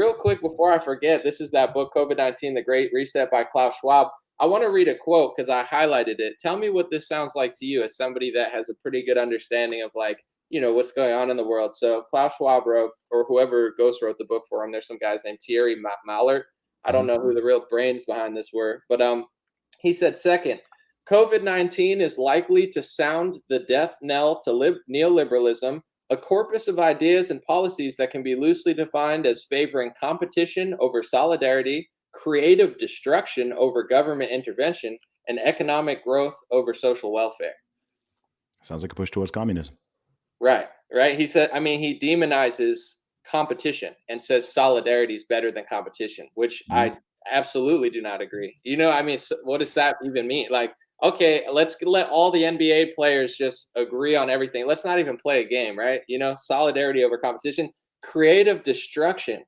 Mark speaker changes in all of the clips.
Speaker 1: real quick before I forget, this is that book, COVID-19, The Great Reset by Klaus Schwab. I want to read a quote because I highlighted it. Tell me what this sounds like to you as somebody that has a pretty good understanding of like, what's going on in the world. So Klaus Schwab wrote, or whoever ghost wrote the book for him, there's some guys named Thierry Mallard. I don't
Speaker 2: Mhm.
Speaker 1: know who the real brains behind this were, but he said, second, COVID-19 is likely to sound the death knell to neoliberalism, a corpus of ideas and policies that can be loosely defined as favoring competition over solidarity, creative destruction over government intervention, and economic growth over social welfare.
Speaker 2: Sounds like a push towards communism.
Speaker 1: Right, right. He said, I mean, he demonizes competition and says solidarity is better than competition, which
Speaker 2: Mhm.
Speaker 1: I absolutely do not agree. I mean, what does that even mean? Like, okay, let's let all the NBA players just agree on everything. Let's not even play a game, right? Solidarity over competition, creative destruction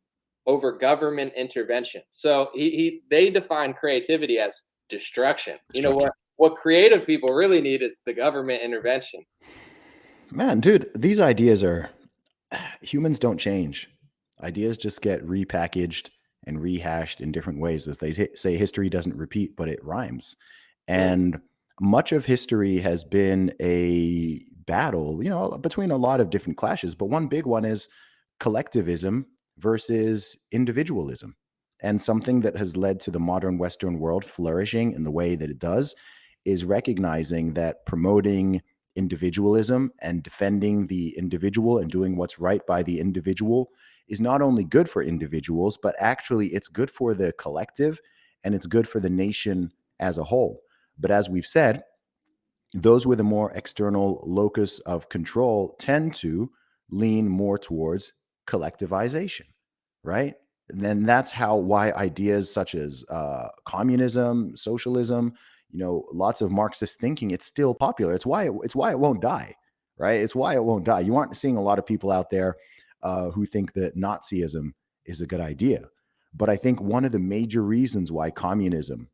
Speaker 1: over government intervention. So they define creativity as destruction. You know
Speaker 2: Destruction.
Speaker 1: what creative people really need is the government intervention.
Speaker 2: Man, dude, these ideas are humans don't change. Ideas just get repackaged and rehashed in different ways. As they say, history doesn't repeat, but it rhymes.
Speaker 1: Mm,
Speaker 2: And much of history has been a battle, between a lot of different clashes. But one big one is collectivism versus individualism. And something that has led to the modern Western world flourishing in the way that it does is recognizing that promoting individualism and defending the individual and doing what's right by the individual is not only good for individuals, but actually it's good for the collective and it's good for the nation as a whole. But as we've said, those with a more external locus of control tend to lean more towards collectivization, right? And then that's why ideas such as communism, socialism, lots of Marxist thinking, it's still popular. It's why it won't die, right? It's why it won't die. You aren't seeing a lot of people out there who think that Nazism is a good idea. But I think one of the major reasons why communism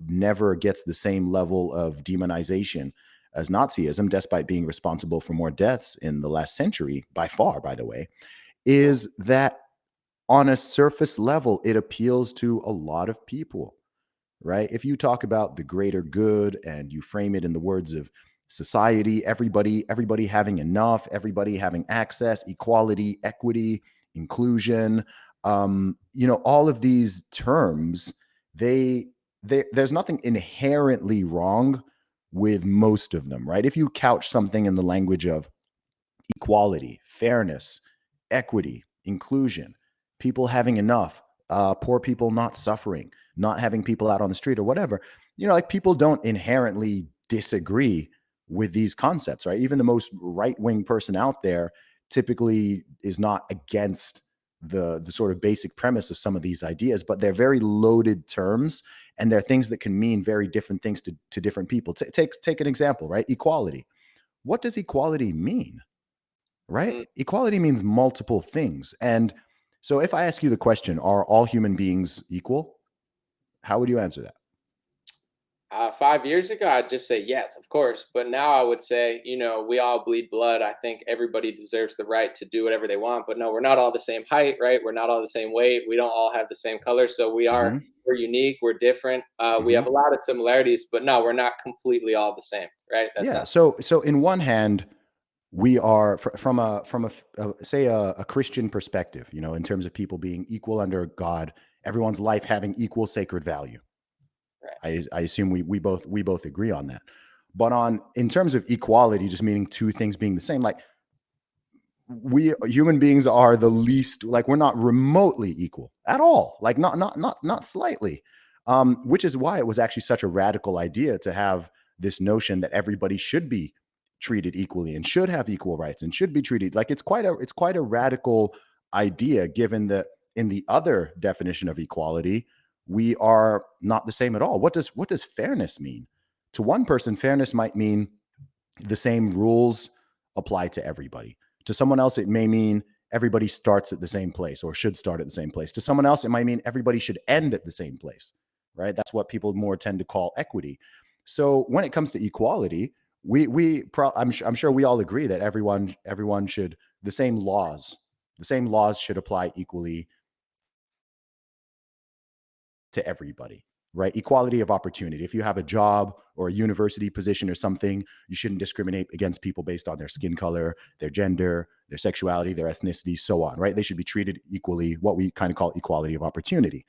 Speaker 2: never gets the same level of demonization as Nazism, despite being responsible for more deaths in the last century, by far, by the way,
Speaker 1: mm,
Speaker 2: is that on a surface level, it appeals to a lot of people, right? If you talk about the greater good and you frame it in the words of society, everybody having enough, everybody having access, equality, equity, inclusion, all of these terms, they, there's nothing inherently wrong with most of them, right? If you couch something in the language of equality, fairness, equity, inclusion, people having enough, poor people not suffering, not having people out on the street or whatever. Like people don't inherently disagree with these concepts, right? Even the most right wing person out there typically is not against the sort of basic premise of some of these ideas, but they're very loaded terms and they're things that can mean very different things to different people. Take an example, right? Equality. What does equality mean? Right?
Speaker 1: mm.
Speaker 2: Equality means multiple things. And so if I ask you the question, are all human beings equal? How would you answer that?
Speaker 1: 5 years ago, I'd just say yes, of course. But now I would say, we all bleed blood. I think everybody deserves the right to do whatever they want. But no, we're not all the same height, right? We're not all the same weight. We don't all have the same color. So
Speaker 2: Hmm.
Speaker 1: we're unique. We're different. We
Speaker 2: Hmm.
Speaker 1: have a lot of similarities, but no, we're not completely all the same, right? That's
Speaker 2: Yeah.
Speaker 1: not.
Speaker 2: So in one hand, we are say a Christian perspective, in terms of people being equal under God, everyone's life having equal sacred value.
Speaker 1: Right.
Speaker 2: I assume we both agree on that. But on in terms of equality, just meaning two things being the same, like we human beings are the least, like we're not remotely equal at all, like not slightly, which is why it was actually such a radical idea to have this notion that everybody should be treated equally and should have equal rights and should be treated like it's quite a radical idea, given that in the other definition of equality we are not the same at all. What does fairness mean? To one person, fairness might mean the same rules apply to everybody. To someone else, it may mean everybody starts at the same place or should start at the same place. To someone else, it might mean everybody should end at the same place, right? That's what people more tend to call equity. So when it comes to equality, I'm sure we all agree that everyone should the same laws should apply equally to everybody, right? Equality of opportunity. If you have a job or a university position or something, you shouldn't discriminate against people based on their skin color, their gender, their sexuality, their ethnicity, so on, right? They should be treated equally, what we kind of call equality of opportunity.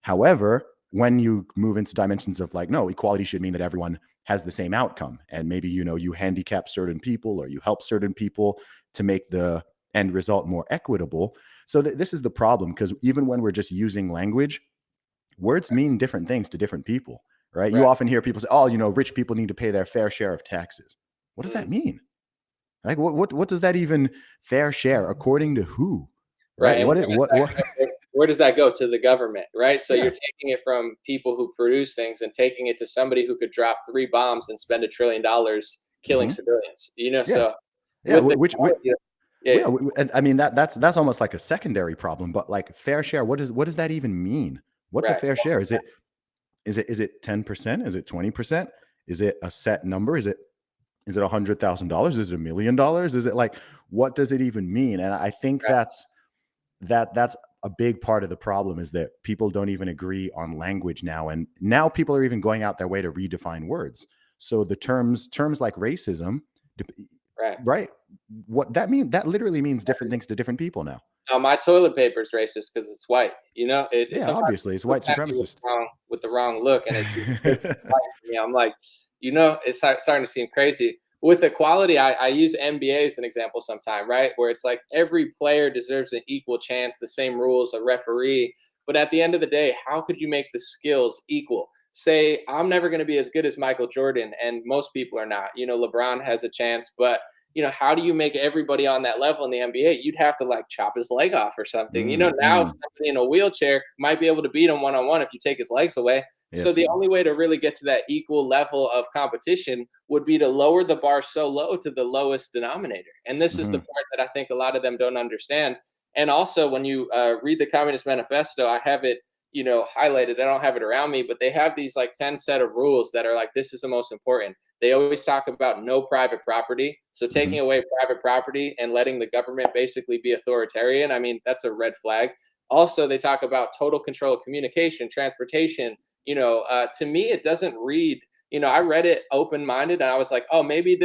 Speaker 2: However, when you move into dimensions of like, no, equality should mean that everyone has the same outcome. And maybe, you handicap certain people or you help certain people to make the end result more equitable. So this is the problem, because even when we're just using language, words mean different things to different people, right? You
Speaker 1: Right.
Speaker 2: often hear people say, oh, rich people need to pay their fair share of taxes. What does that
Speaker 1: Mm.
Speaker 2: mean? Like, what does that even, fair share, according to who? Right?
Speaker 1: Right. And where does that go? To the government, right? So
Speaker 2: Yeah.
Speaker 1: you're taking it from people who produce things and taking it to somebody who could drop 3 bombs and spend $1 trillion killing
Speaker 2: Hmm.
Speaker 1: civilians.
Speaker 2: Yeah.
Speaker 1: So
Speaker 2: Yeah.
Speaker 1: with the
Speaker 2: Which
Speaker 1: quality yeah,
Speaker 2: yeah,
Speaker 1: yeah,
Speaker 2: and I mean that's almost like a secondary problem. But like, fair share, what does that even mean? What's a
Speaker 1: right.
Speaker 2: fair share? Is it 10%? Is it 20%? Is it a set number? Is it $100,000? Is it $1 million? Is it like, what does it even mean? And I think
Speaker 1: Right.
Speaker 2: that's a big part of the problem, is that people don't even agree on language now, and now people are even going out their way to redefine words. So the terms like racism,
Speaker 1: Right.
Speaker 2: right? What that mean? That literally means different things to different people now.
Speaker 1: Now my toilet paper is racist because it's white. It
Speaker 2: Yeah,
Speaker 1: sometimes
Speaker 2: obviously, it's
Speaker 1: looks
Speaker 2: white
Speaker 1: at me
Speaker 2: supremacist.
Speaker 1: with the wrong look, and it's white to me. I'm like, it's starting to seem crazy. With equality, I use NBA as an example sometime, right? Where it's like every player deserves an equal chance, the same rules, a referee. But at the end of the day, how could you make the skills equal? Say, I'm never going to be as good as Michael Jordan, and most people are not. LeBron has a chance, but how do you make everybody on that level in the NBA? You'd have to like chop his leg off or something. Now
Speaker 2: Mm.
Speaker 1: somebody in a wheelchair might be able to beat him one on one if you take his legs away. So
Speaker 2: Yes.
Speaker 1: the only way to really get to that equal level of competition would be to lower the bar so low to the lowest denominator. And this is the
Speaker 2: Hmm.
Speaker 1: part that I think a lot of them don't understand. And also, when you read the Communist Manifesto, I have it, highlighted. I don't have it around me, but they have these like 10 set of rules that are like, this is the most important. They always talk about no private property. So
Speaker 2: Hmm.
Speaker 1: taking away private property and letting the government basically be authoritarian, I mean, that's a red flag. Also, they talk about total control of communication, transportation. To me, it doesn't read. I read it open minded, and I was like, oh, maybe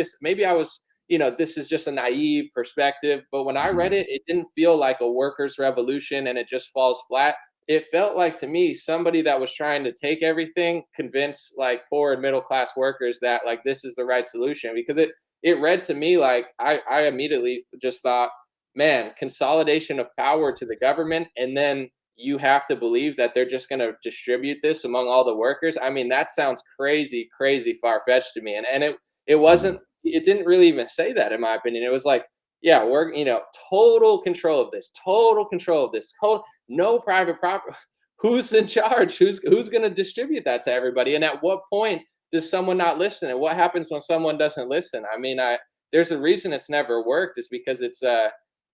Speaker 1: I was. This is just a naive perspective. But when I
Speaker 2: Hmm.
Speaker 1: read it, it didn't feel like a workers' revolution, and it just falls flat. It felt like to me somebody that was trying to take everything, convince like poor and middle class workers that like this is the right solution, because it read to me like I immediately just thought, man, consolidation of power to the government, and then you have to believe that they're just going to distribute this among all the workers. I mean, that sounds crazy, crazy far fetched to me. And it
Speaker 2: Hmm.
Speaker 1: wasn't. It didn't really even say that, in my opinion. It was like, yeah, we're total control of this, total control of this, no private property. Who's in charge? Who's going to distribute that to everybody? And at what point does someone not listen? And what happens when someone doesn't listen? I mean, there's a reason it's never worked. Is because it's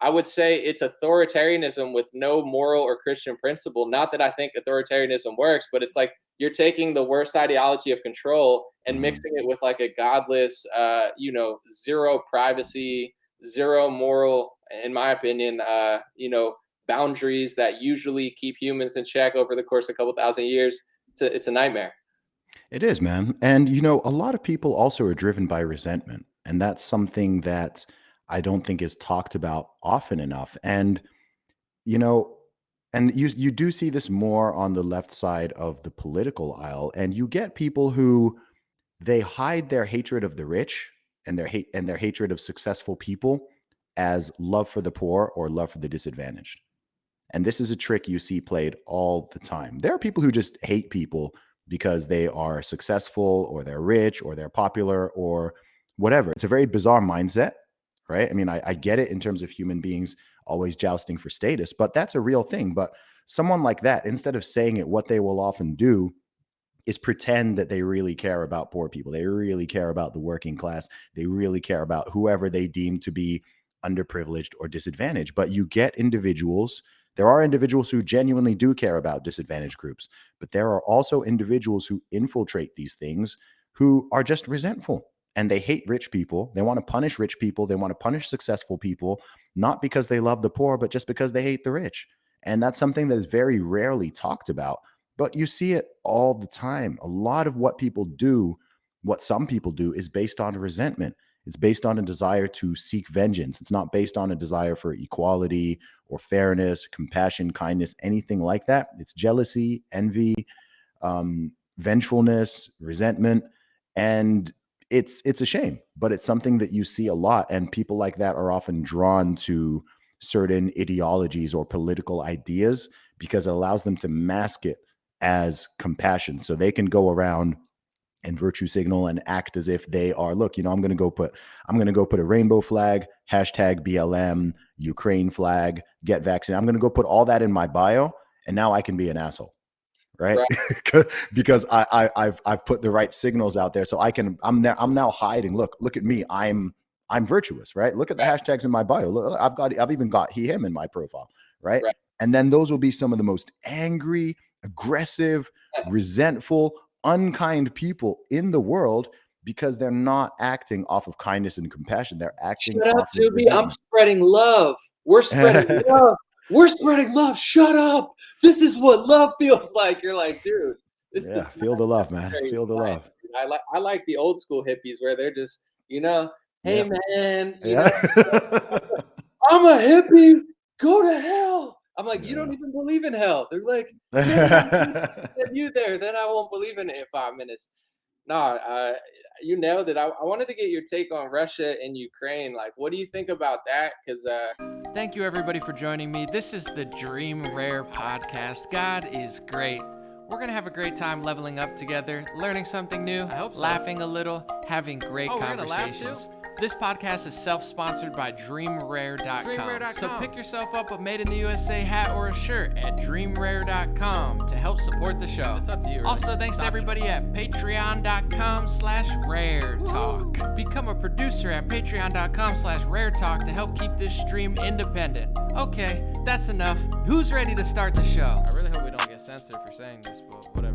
Speaker 1: I would say it's authoritarianism with no moral or Christian principle. Not that I think authoritarianism works, but it's like you're taking the worst ideology of control and
Speaker 2: Hmm.
Speaker 1: mixing it with like a godless, zero privacy, zero moral, in my opinion, boundaries that usually keep humans in check over the course of a couple thousand years. It's a nightmare.
Speaker 2: It is, man. And a lot of people also are driven by resentment, and that's something that I don't think is talked about often enough. And you know, and you do see this more on the left side of the political aisle, and you get people who, they hide their hatred of the rich and their hatred of successful people as love for the poor or love for the disadvantaged. And this is a trick you see played all the time. There are people who just hate people because they are successful or they're rich or they're popular or whatever. It's a very bizarre mindset, right? I mean, I get it in terms of human beings always jousting for status, but that's a real thing. But someone like that, instead of saying it, what they will often do is pretend that they really care about poor people. They really care about the working class. They really care about whoever they deem to be underprivileged or disadvantaged. But you get individuals, there are individuals who genuinely do care about disadvantaged groups, but there are also individuals who infiltrate these things who are just resentful and they hate rich people. They want to punish rich people. They want to punish successful people, not because they love the poor, but just because they hate the rich. And that's something that is very rarely talked about. But you see it all the time. A lot of what some people do is based on resentment. It's based on a desire to seek vengeance. It's not based on a desire for equality or fairness, compassion, kindness, anything like that. It's jealousy, envy, vengefulness, resentment, and it's a shame, but it's something that you see a lot, and people like that are often drawn to certain ideologies or political ideas because it allows them to mask it as compassion, so they can go around and virtue signal and act as if they are, look, I'm going to go put a rainbow flag, hashtag BLM, Ukraine flag, get vaccinated. I'm going to go put all that in my bio, and now I can be an asshole. Right. Because I've put the right signals out there. So I'm now hiding. Look at me. I'm virtuous. Right. Look at the hashtags in my bio. Look, I've even got he, him in my profile. Right. And then those will be some of the most angry, aggressive, resentful, unkind people in the world because they're not acting off of kindness and compassion. They're acting
Speaker 1: Shut up,
Speaker 2: off of
Speaker 1: Zuby.
Speaker 2: resentment.
Speaker 1: I'm spreading love. We're spreading love. We're spreading love. Shut up. This is what love feels like. You're like, dude.
Speaker 2: Feel the love, man. Feel the love.
Speaker 1: I like the old school hippies where they're just, hey, man,
Speaker 2: Yeah.
Speaker 1: I'm a hippie. Go to hell. I'm like, you don't even believe in hell. They're like, you there, then I won't believe in it in 5 minutes. No, you nailed it. I wanted to get your take on Russia and Ukraine. Like, what do you think about that? Because
Speaker 3: thank you, everybody, for joining me. This is the Dream Rare podcast. God is great. We're going to have a great time leveling up together, learning something new, I hope so. Laughing a little, having great conversations. This podcast is self-sponsored by DreamRare.com. So pick yourself up a Made in the USA hat or a shirt at DreamRare.com to help support the show. It's up to you. Really. Also, thanks to everybody at Patreon.com/RareTalk. Become a producer at Patreon.com/RareTalk to help keep this stream independent. Okay, that's enough. Who's ready to start the show?
Speaker 4: I really hope we don't get censored for saying this, but whatever.